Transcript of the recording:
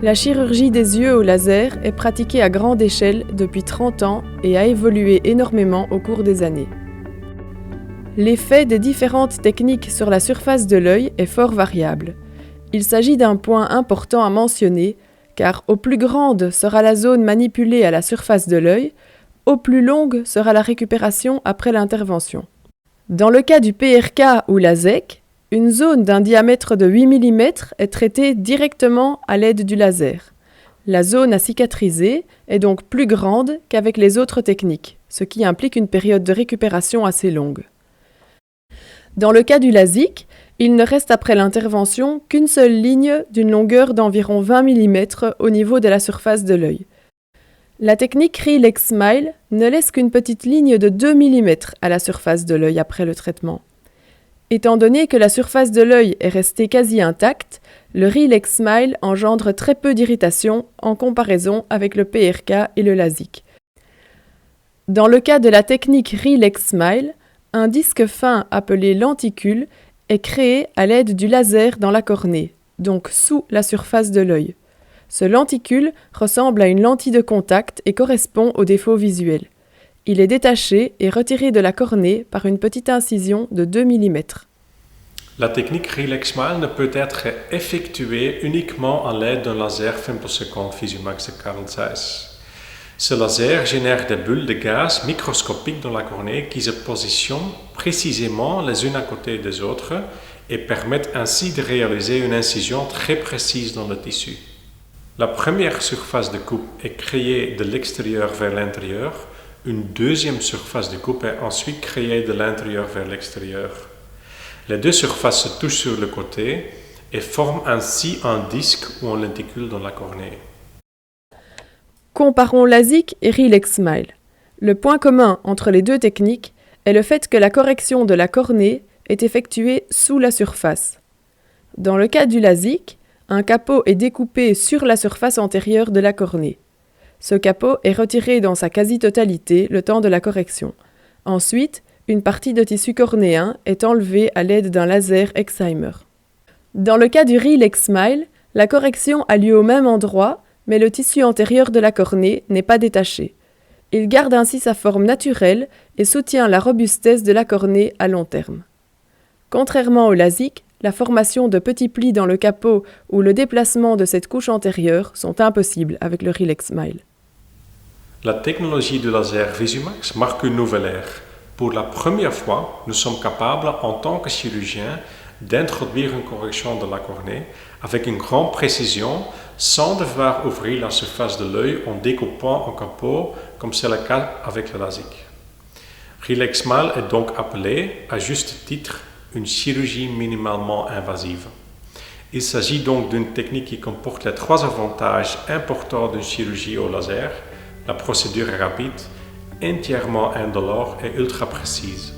La chirurgie des yeux au laser est pratiquée à grande échelle depuis 30 ans et a évolué énormément au cours des années. L'effet des différentes techniques sur la surface de l'œil est fort variable. Il s'agit d'un point important à mentionner, car au plus grande sera la zone manipulée à la surface de l'œil, au plus longue sera la récupération après l'intervention. Dans le cas du PRK ou LASIK, une zone d'un diamètre de 8 mm est traitée directement à l'aide du laser. La zone à cicatriser est donc plus grande qu'avec les autres techniques, ce qui implique une période de récupération assez longue. Dans le cas du LASIK, il ne reste après l'intervention qu'une seule ligne d'une longueur d'environ 20 mm au niveau de la surface de l'œil. La technique RELEX SMILE ne laisse qu'une petite ligne de 2 mm à la surface de l'œil après le traitement. Étant donné que la surface de l'œil est restée quasi intacte, le RELEX SMILE engendre très peu d'irritation en comparaison avec le PRK et le LASIK. Dans le cas de la technique RELEX SMILE, un disque fin appelé lenticule est créé à l'aide du laser dans la cornée, donc sous la surface de l'œil. Ce lenticule ressemble à une lentille de contact et correspond au défaut visuel. Il est détaché et retiré de la cornée par une petite incision de 2 mm. La technique RELEX SMILE ne peut être effectuée uniquement à l'aide d'un laser femtosecond Visumax de Carl Zeiss. Ce laser génère des bulles de gaz microscopiques dans la cornée qui se positionnent précisément les unes à côté des autres et permettent ainsi de réaliser une incision très précise dans le tissu. La première surface de coupe est créée de l'extérieur vers l'intérieur. Une deuxième surface de coupe est ensuite créée de l'intérieur vers l'extérieur. Les deux surfaces se touchent sur le côté et forment ainsi un disque ou un lenticule dans la cornée. Comparons LASIK et RELEX SMILE. Le point commun entre les deux techniques est le fait que la correction de la cornée est effectuée sous la surface. Dans le cas du LASIK, un capot est découpé sur la surface antérieure de la cornée. Ce capot est retiré dans sa quasi-totalité le temps de la correction. Ensuite, une partie de tissu cornéen est enlevée à l'aide d'un laser Excimer. Dans le cas du RELEX SMILE, la correction a lieu au même endroit, mais le tissu antérieur de la cornée n'est pas détaché. Il garde ainsi sa forme naturelle et soutient la robustesse de la cornée à long terme. Contrairement au LASIK, la formation de petits plis dans le capot ou le déplacement de cette couche antérieure sont impossibles avec le RELEX SMILE. La technologie du laser Visumax marque une nouvelle ère. Pour la première fois, nous sommes capables, en tant que chirurgiens, d'introduire une correction de la cornée avec une grande précision sans devoir ouvrir la surface de l'œil en découpant un capot comme c'est le cas avec le LASIK. RELEX SMILE est donc appelé, à juste titre, une chirurgie minimalement invasive. Il s'agit donc d'une technique qui comporte les trois avantages importants d'une chirurgie au laser. La procédure est rapide, entièrement indolore et ultra précise.